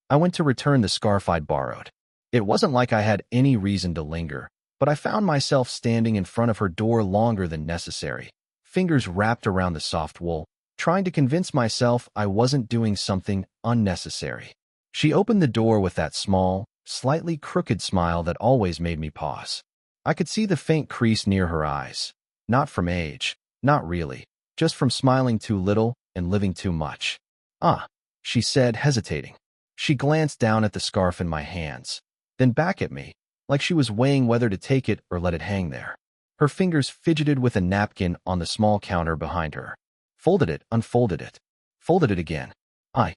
I went to return the scarf I'd borrowed. It wasn't like I had any reason to linger, but I found myself standing in front of her door longer than necessary, fingers wrapped around the soft wool, trying to convince myself I wasn't doing something unnecessary. She opened the door with that small, slightly crooked smile that always made me pause. I could see the faint crease near her eyes. Not from age, not really, just from smiling too little and living too much. "Ah," she said, hesitating. She glanced down at the scarf in my hands, then back at me, like she was weighing whether to take it or let it hang there. Her fingers fidgeted with a napkin on the small counter behind her. Folded it, unfolded it, folded it again. I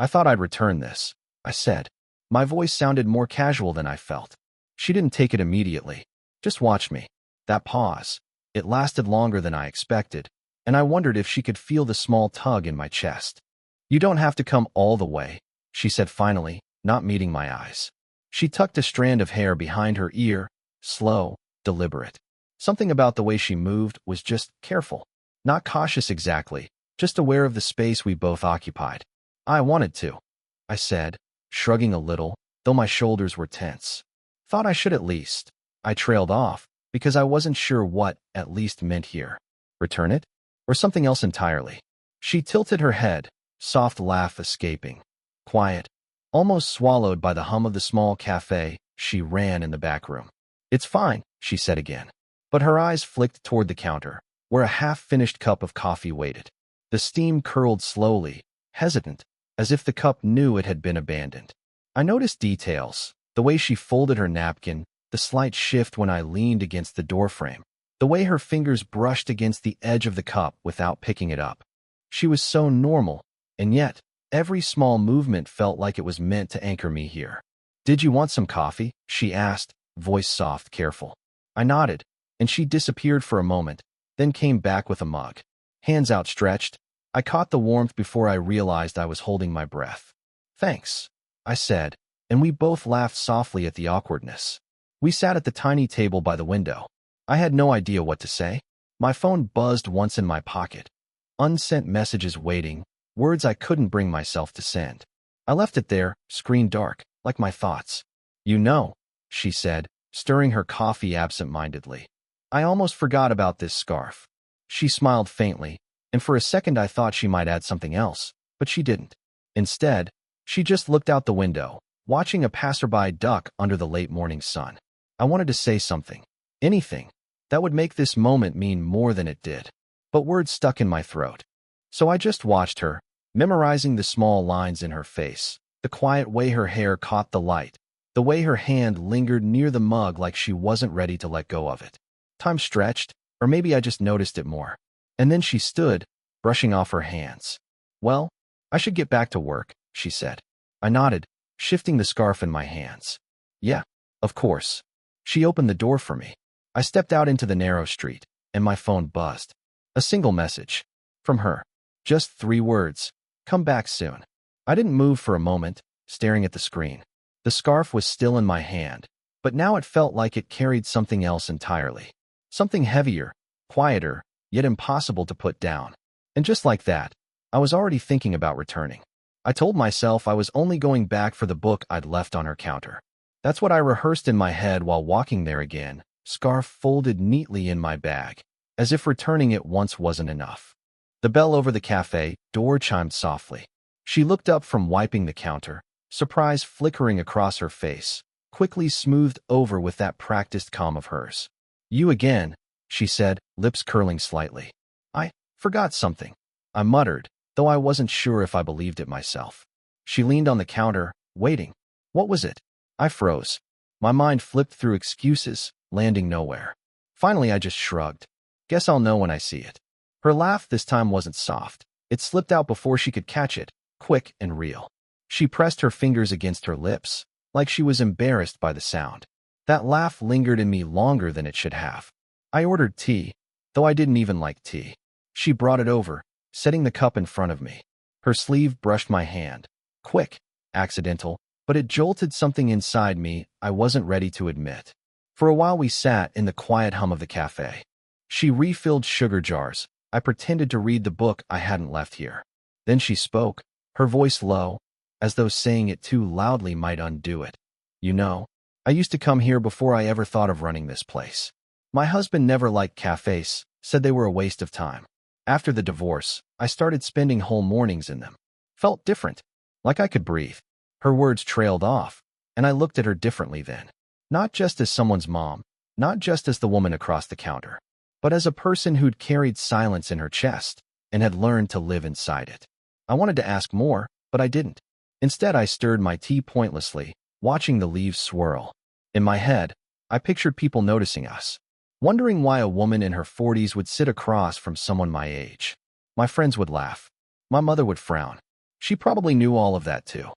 thought I'd return this," I said. My voice sounded more casual than I felt. She didn't take it immediately. Just watched me. That pause. It lasted longer than I expected, and I wondered if she could feel the small tug in my chest. "You don't have to come all the way," she said finally, not meeting my eyes. She tucked a strand of hair behind her ear, slow, deliberate. Something about the way she moved was just careful. Not cautious exactly, just aware of the space we both occupied. "I wanted to," I said, shrugging a little, though my shoulders were tense. "Thought I should at least." I trailed off, because I wasn't sure what "at least" meant here. Return it? Or something else entirely? She tilted her head, soft laugh escaping. Quiet, almost swallowed by the hum of the small cafe, she ran in the back room. "It's fine," she said again. But her eyes flicked toward the counter, where a half-finished cup of coffee waited. The steam curled slowly, hesitant, as if the cup knew it had been abandoned. I noticed details, the way she folded her napkin, the slight shift when I leaned against the doorframe, the way her fingers brushed against the edge of the cup without picking it up. She was so normal, and yet every small movement felt like it was meant to anchor me here. "Did you want some coffee?" she asked, voice soft, careful. I nodded, and she disappeared for a moment, then came back with a mug. Hands outstretched, I caught the warmth before I realized I was holding my breath. "Thanks," I said, and we both laughed softly at the awkwardness. We sat at the tiny table by the window. I had no idea what to say. My phone buzzed once in my pocket. Unsent messages waiting, words I couldn't bring myself to send. I left it there, screen dark, like my thoughts. "You know," she said, stirring her coffee absent-mindedly. "I almost forgot about this scarf." She smiled faintly, and for a second I thought she might add something else, but she didn't. Instead, she just looked out the window, watching a passerby duck under the late morning sun. I wanted to say something, anything, that would make this moment mean more than it did, but words stuck in my throat. So I just watched her, memorizing the small lines in her face, the quiet way her hair caught the light, the way her hand lingered near the mug like she wasn't ready to let go of it. Time stretched, or maybe I just noticed it more. And then she stood, brushing off her hands. "Well, I should get back to work," she said. I nodded, shifting the scarf in my hands. "Yeah, of course." She opened the door for me. I stepped out into the narrow street, and my phone buzzed. A single message. From her. Just 3 words. "Come back soon." I didn't move for a moment, staring at the screen. The scarf was still in my hand, but now it felt like it carried something else entirely. Something heavier, quieter, yet impossible to put down. And just like that, I was already thinking about returning. I told myself I was only going back for the book I'd left on her counter. That's what I rehearsed in my head while walking there again, scarf folded neatly in my bag, as if returning it once wasn't enough. The bell over the cafe door chimed softly. She looked up from wiping the counter, surprise flickering across her face, quickly smoothed over with that practiced calm of hers. "You again," she said, lips curling slightly. "I forgot something," I muttered, though I wasn't sure if I believed it myself. She leaned on the counter, waiting. What was it? I froze. My mind flipped through excuses, landing nowhere. Finally, I just shrugged. "Guess I'll know when I see it." Her laugh this time wasn't soft. It slipped out before she could catch it, quick and real. She pressed her fingers against her lips, like she was embarrassed by the sound. That laugh lingered in me longer than it should have. I ordered tea, though I didn't even like tea. She brought it over, setting the cup in front of me. Her sleeve brushed my hand. Quick, accidental, but it jolted something inside me I wasn't ready to admit. For a while we sat in the quiet hum of the cafe. She refilled sugar jars. I pretended to read the book I hadn't left here. Then she spoke, her voice low. as though saying it too loudly might undo it. You know, I used to come here before I ever thought of running this place. My husband never liked cafes, said they were a waste of time. After the divorce, I started spending whole mornings in them. Felt different, like I could breathe. Her words trailed off, and I looked at her differently then. Not just as someone's mom, not just as the woman across the counter, but as a person who'd carried silence in her chest and had learned to live inside it. I wanted to ask more, but I didn't. Instead, I stirred my tea pointlessly, watching the leaves swirl. In my head, I pictured people noticing us, wondering why a woman in her 40s would sit across from someone my age. My friends would laugh. My mother would frown. She probably knew all of that too.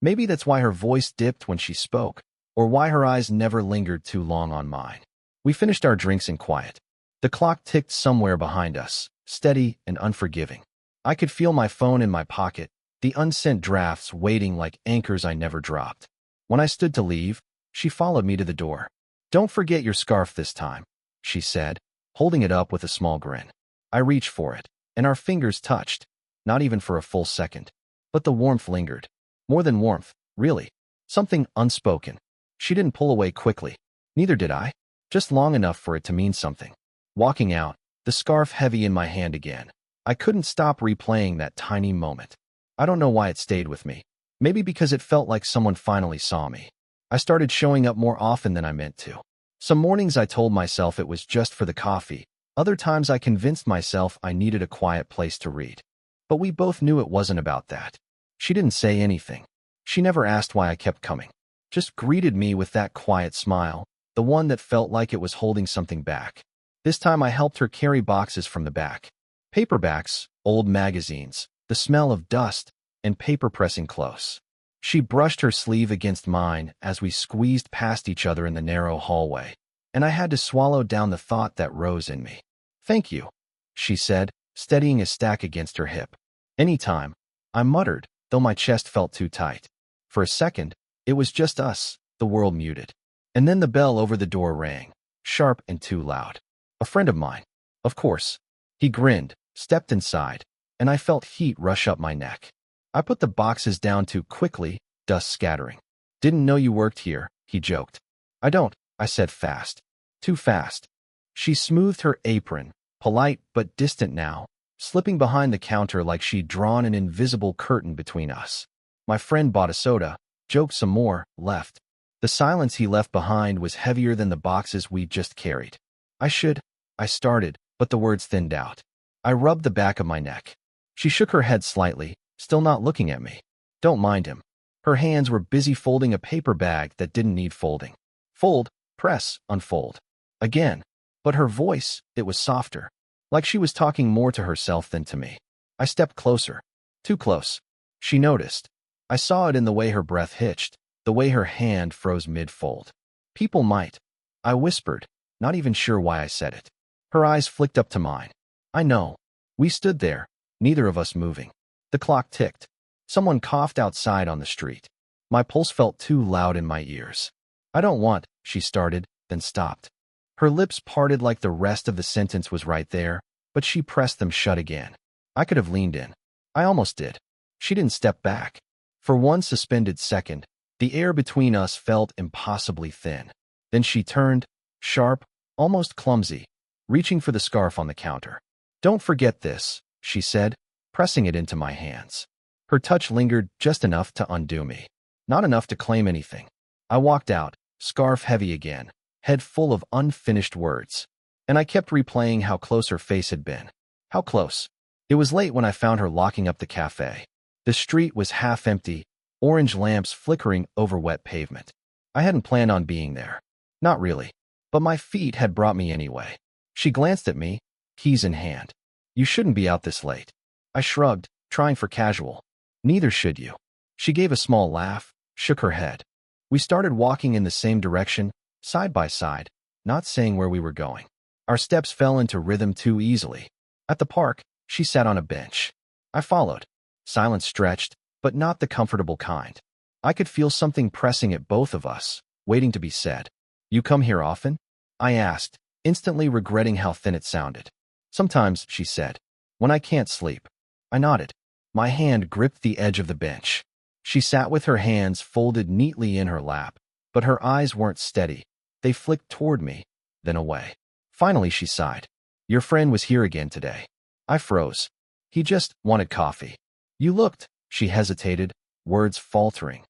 Maybe that's why her voice dipped when she spoke, or why her eyes never lingered too long on mine. We finished our drinks in quiet. The clock ticked somewhere behind us, steady and unforgiving. I could feel my phone in my pocket, the unsent drafts waiting like anchors I never dropped. When I stood to leave, she followed me to the door. "Don't forget your scarf this time," she said, holding it up with a small grin. I reached for it, and our fingers touched, not even for a full second. But the warmth lingered. More than warmth, really. Something unspoken. She didn't pull away quickly. Neither did I. Just long enough for it to mean something. Walking out, the scarf heavy in my hand again. I couldn't stop replaying that tiny moment. I don't know why it stayed with me. Maybe because it felt like someone finally saw me. I started showing up more often than I meant to. Some mornings I told myself it was just for the coffee. Other times I convinced myself I needed a quiet place to read. But we both knew it wasn't about that. She didn't say anything. She never asked why I kept coming. Just greeted me with that quiet smile, the one that felt like it was holding something back. This time I helped her carry boxes from the back. Paperbacks, old magazines, the smell of dust, and paper pressing close. She brushed her sleeve against mine as we squeezed past each other in the narrow hallway, and I had to swallow down the thought that rose in me. "Thank you," she said, steadying a stack against her hip. "Anytime," I muttered, though my chest felt too tight. For a second, it was just us, the world muted. And then the bell over the door rang, sharp and too loud. A friend of mine. Of course. He grinned, stepped inside, and I felt heat rush up my neck. I put the boxes down too quickly, dust scattering. "Didn't know you worked here," he joked. "I don't," I said fast. Too fast. She smoothed her apron, polite but distant now, slipping behind the counter like she'd drawn an invisible curtain between us. My friend bought a soda, joked some more, left. The silence he left behind was heavier than the boxes we'd just carried. I started, but the words thinned out. I rubbed the back of my neck. She shook her head slightly, still not looking at me. "Don't mind him." Her hands were busy folding a paper bag that didn't need folding. Fold, press, unfold. Again. But her voice, it was softer, like she was talking more to herself than to me. I stepped closer. Too close. She noticed. I saw it in the way her breath hitched, the way her hand froze mid-fold. "People might," I whispered, not even sure why I said it. Her eyes flicked up to mine. "I know." We stood there, neither of us moving. The clock ticked. Someone coughed outside on the street. My pulse felt too loud in my ears. "I don't want," she started, then stopped. Her lips parted like the rest of the sentence was right there, but she pressed them shut again. I could have leaned in. I almost did. She didn't step back. For one suspended second, the air between us felt impossibly thin. Then she turned, sharp, almost clumsy, reaching for the scarf on the counter. "Don't forget this," she said, pressing it into my hands. Her touch lingered just enough to undo me, not enough to claim anything. I walked out, scarf heavy again, head full of unfinished words. And I kept replaying how close her face had been. How close. It was late when I found her locking up the cafe. The street was half empty, orange lamps flickering over wet pavement. I hadn't planned on being there. Not really. But my feet had brought me anyway. She glanced at me, keys in hand. "You shouldn't be out this late." I shrugged, trying for casual. "Neither should you." She gave a small laugh, shook her head. We started walking in the same direction, side by side, not saying where we were going. Our steps fell into rhythm too easily. At the park, she sat on a bench. I followed. Silence stretched, but not the comfortable kind. I could feel something pressing at both of us, waiting to be said. "You come here often?" I asked, instantly regretting how thin it sounded. "Sometimes," she said, "when I can't sleep." I nodded. My hand gripped the edge of the bench. She sat with her hands folded neatly in her lap, but her eyes weren't steady. They flicked toward me, then away. Finally, she sighed. Your friend was here again today. I froze. He just wanted coffee. You looked, she hesitated, words faltering.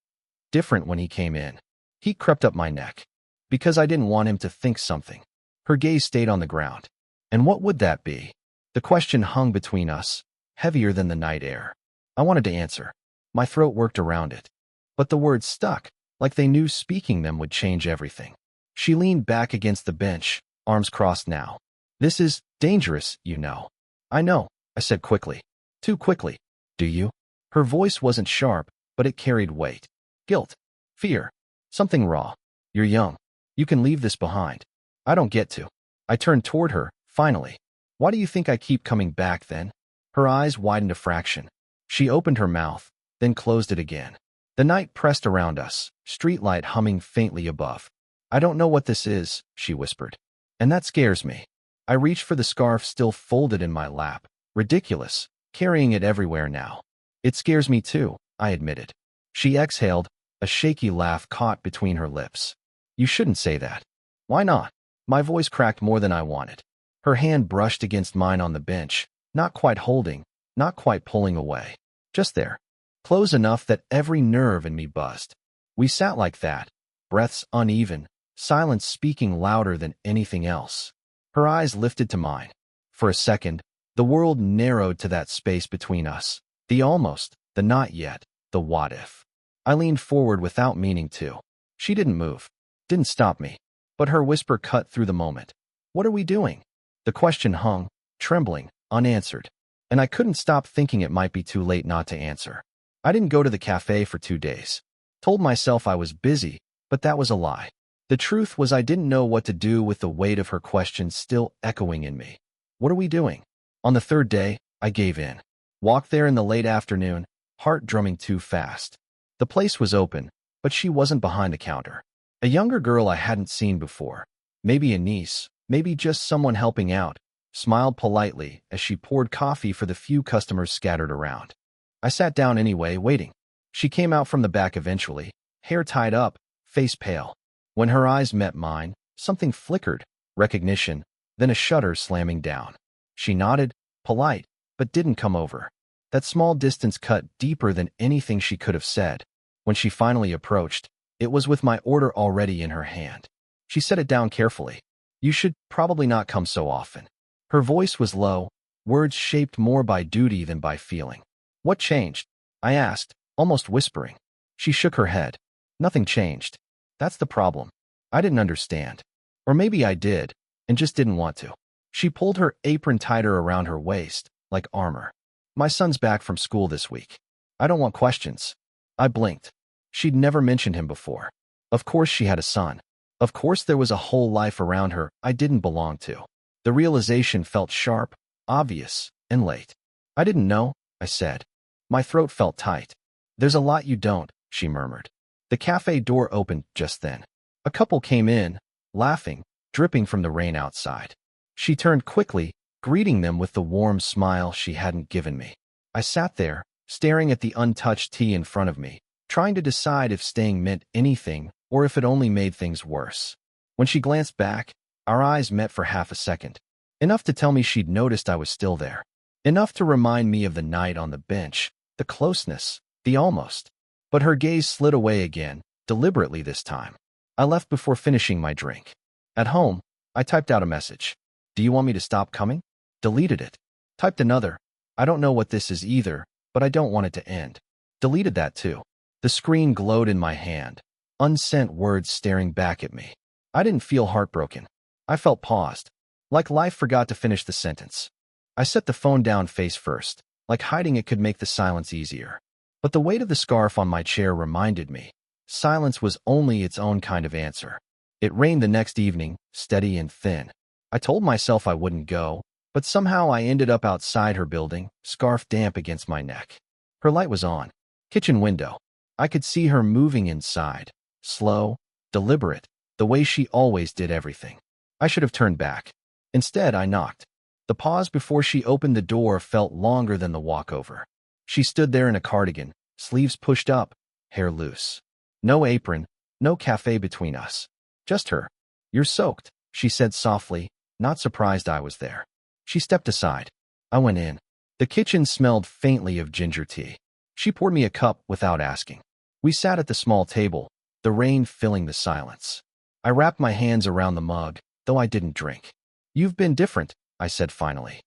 Different when he came in. He crept up my neck. Because I didn't want him to think something. Her gaze stayed on the ground. And what would that be? The question hung between us, heavier than the night air. I wanted to answer. My throat worked around it. But the words stuck, like they knew speaking them would change everything. She leaned back against the bench, arms crossed now. This is dangerous, you know. I know, I said quickly. Too quickly. Do you? Her voice wasn't sharp, but it carried weight. Guilt. Fear. Something raw. You're young. You can leave this behind. I don't get to. I turned toward her, finally. Why do you think I keep coming back then? Her eyes widened a fraction. She opened her mouth, then closed it again. The night pressed around us, streetlight humming faintly above. I don't know what this is, she whispered. And that scares me. I reached for the scarf still folded in my lap. Ridiculous, carrying it everywhere now. It scares me too, I admitted. She exhaled, a shaky laugh caught between her lips. You shouldn't say that. Why not? My voice cracked more than I wanted. Her hand brushed against mine on the bench, not quite holding, not quite pulling away. Just there. Close enough that every nerve in me buzzed. We sat like that, breaths uneven, silence speaking louder than anything else. Her eyes lifted to mine. For a second, the world narrowed to that space between us. The almost, the not yet, the what if. I leaned forward without meaning to. She didn't move, didn't stop me, but her whisper cut through the moment. What are we doing? The question hung, trembling, unanswered, and I couldn't stop thinking it might be too late not to answer. I didn't go to the cafe for 2 days. Told myself I was busy, but that was a lie. The truth was I didn't know what to do with the weight of her question still echoing in me. What are we doing? On the 3rd day, I gave in. Walked there in the late afternoon, heart drumming too fast. The place was open, but she wasn't behind the counter. A younger girl I hadn't seen before. Maybe a niece, maybe just someone helping out, smiled politely as she poured coffee for the few customers scattered around. I sat down anyway, waiting. She came out from the back eventually, hair tied up, face pale. When her eyes met mine, something flickered, recognition, then a shutter slamming down. She nodded, polite, but didn't come over. That small distance cut deeper than anything she could have said. When she finally approached, it was with my order already in her hand. She set it down carefully. You should probably not come so often. Her voice was low, words shaped more by duty than by feeling. What changed? I asked, almost whispering. She shook her head. Nothing changed. That's the problem. I didn't understand. Or maybe I did, and just didn't want to. She pulled her apron tighter around her waist, like armor. My son's back from school this week. I don't want questions. I blinked. She'd never mentioned him before. Of course she had a son. Of course there was a whole life around her I didn't belong to. The realization felt sharp, obvious, and late. I didn't know, I said. My throat felt tight. There's a lot you don't, she murmured. The cafe door opened just then. A couple came in, laughing, dripping from the rain outside. She turned quickly, greeting them with the warm smile she hadn't given me. I sat there, staring at the untouched tea in front of me, trying to decide if staying meant anything or if it only made things worse. When she glanced back, our eyes met for half a second. Enough to tell me she'd noticed I was still there. Enough to remind me of the night on the bench, the closeness, the almost. But her gaze slid away again, deliberately this time. I left before finishing my drink. At home, I typed out a message. Do you want me to stop coming? Deleted it. Typed another. I don't know what this is either, but I don't want it to end. Deleted that too. The screen glowed in my hand, unsent words staring back at me. I didn't feel heartbroken. I felt paused, like life forgot to finish the sentence. I set the phone down face first, like hiding it could make the silence easier. But the weight of the scarf on my chair reminded me, silence was only its own kind of answer. It rained the next evening, steady and thin. I told myself I wouldn't go, but somehow I ended up outside her building, scarf damp against my neck. Her light was on. Kitchen window. I could see her moving inside, slow, deliberate, the way she always did everything. I should have turned back. Instead, I knocked. The pause before she opened the door felt longer than the walkover. She stood there in a cardigan, sleeves pushed up, hair loose. No apron, no cafe between us. Just her. You're soaked, she said softly, not surprised I was there. She stepped aside. I went in. The kitchen smelled faintly of ginger tea. She poured me a cup without asking. We sat at the small table, the rain filling the silence. I wrapped my hands around the mug, though I didn't drink. You've been different, I said finally.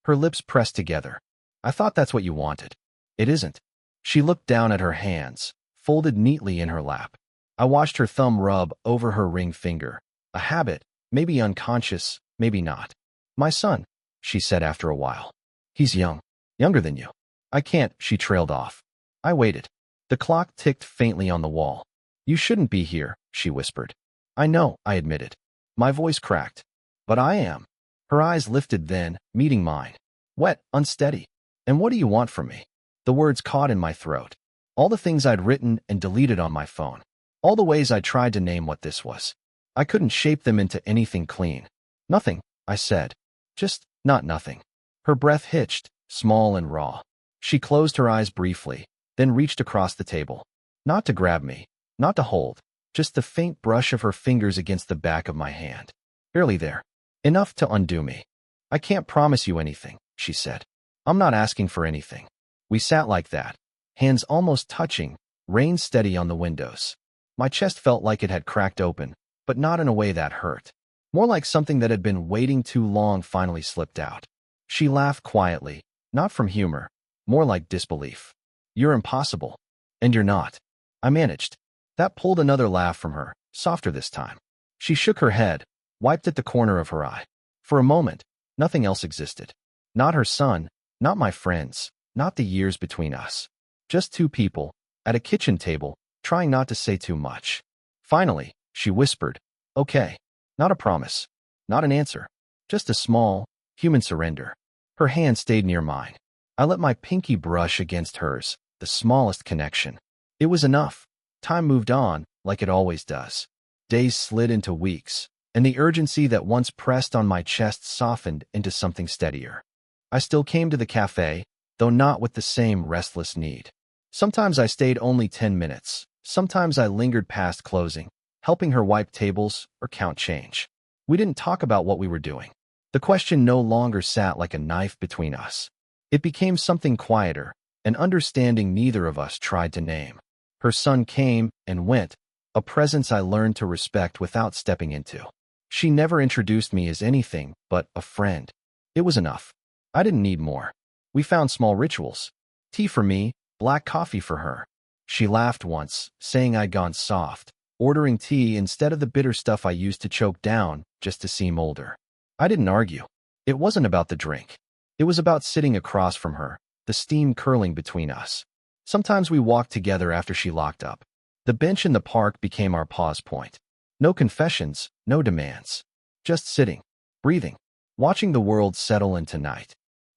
Her lips pressed together. I thought that's what you wanted. It isn't. She looked down at her hands, folded neatly in her lap. I watched her thumb rub over her ring finger. A habit, maybe unconscious, maybe not. My son, she said after a while. He's young. Younger than you. I can't, she trailed off. I waited. The clock ticked faintly on the wall. You shouldn't be here, she whispered. I know, I admitted. My voice cracked. But I am. Her eyes lifted then, meeting mine. Wet, unsteady. And what do you want from me? The words caught in my throat. All the things I'd written and deleted on my phone. All the ways I tried to name what this was. I couldn't shape them into anything clean. Nothing, I said. Just not nothing. Her breath hitched, small and raw. She closed her eyes briefly, then reached across the table. Not to grab me, not to hold, just the faint brush of her fingers against the back of my hand. Barely there. Enough to undo me. I can't promise you anything, she said. I'm not asking for anything. We sat like that, hands almost touching, rain steady on the windows. My chest felt like it had cracked open, but not in a way that hurt. More like something that had been waiting too long finally slipped out. She laughed quietly, not from humor, more like disbelief. You're impossible. And you're not. I managed. That pulled another laugh from her, softer this time. She shook her head, wiped at the corner of her eye. For a moment, nothing else existed. Not her son, not my friends, not the years between us. Just two people, at a kitchen table, trying not to say too much. Finally, she whispered, okay. Not a promise. Not an answer. Just a small, human surrender. Her hand stayed near mine. I let my pinky brush against hers, the smallest connection. It was enough. Time moved on, like it always does. Days slid into weeks, and the urgency that once pressed on my chest softened into something steadier. I still came to the cafe, though not with the same restless need. Sometimes I stayed only 10 minutes. Sometimes I lingered past closing, helping her wipe tables or count change. We didn't talk about what we were doing. The question no longer sat like a knife between us. It became something quieter, an understanding neither of us tried to name. Her son came and went, a presence I learned to respect without stepping into. She never introduced me as anything but a friend. It was enough. I didn't need more. We found small rituals. Tea for me, black coffee for her. She laughed once, saying I'd gone soft, ordering tea instead of the bitter stuff I used to choke down just to seem older. I didn't argue. It wasn't about the drink. It was about sitting across from her, the steam curling between us. Sometimes we walked together after she locked up. The bench in the park became our pause point. No confessions, no demands. Just sitting, breathing, watching the world settle into night.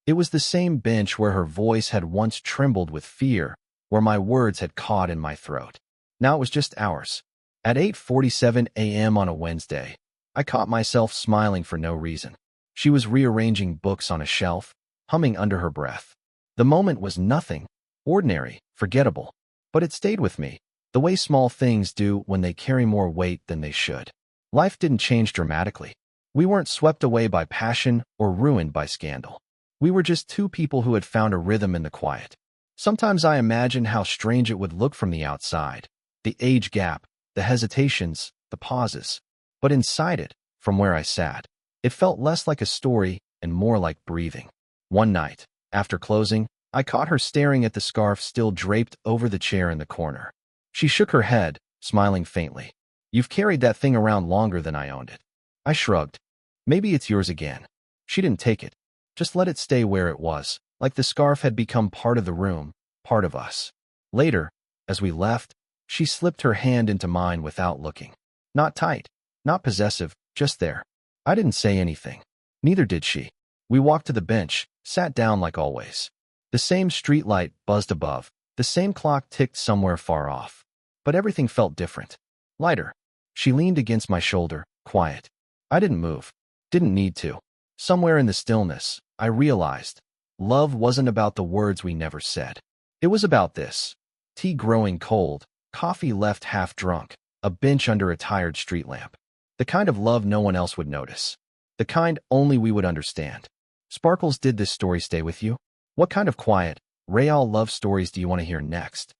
It was the same bench where her voice had once trembled with fear, where my words had caught in my throat. Now it was just ours. At 8:47 a.m. on a Wednesday, I caught myself smiling for no reason. She was rearranging books on a shelf, humming under her breath. The moment was nothing, ordinary, forgettable, but it stayed with me, the way small things do when they carry more weight than they should. Life didn't change dramatically. We weren't swept away by passion or ruined by scandal. We were just two people who had found a rhythm in the quiet. Sometimes I imagine how strange it would look from the outside, the age gap, the hesitations, the pauses. But inside it, from where I sat, it felt less like a story and more like breathing. One night, after closing, I caught her staring at the scarf still draped over the chair in the corner. She shook her head, smiling faintly. You've carried that thing around longer than I owned it. I shrugged. Maybe it's yours again. She didn't take it. Just let it stay where it was, like the scarf had become part of the room, part of us. Later, as we left, she slipped her hand into mine without looking. Not tight, not possessive, just there. I didn't say anything. Neither did she. We walked to the bench, sat down like always. The same streetlight buzzed above, the same clock ticked somewhere far off. But everything felt different. Lighter. She leaned against my shoulder, quiet. I didn't move. Didn't need to. Somewhere in the stillness, I realized love wasn't about the words we never said. It was about this. Tea growing cold, coffee left half drunk, a bench under a tired street lamp. The kind of love no one else would notice. The kind only we would understand. Sparkles, did this story stay with you? What kind of quiet, real love stories do you want to hear next?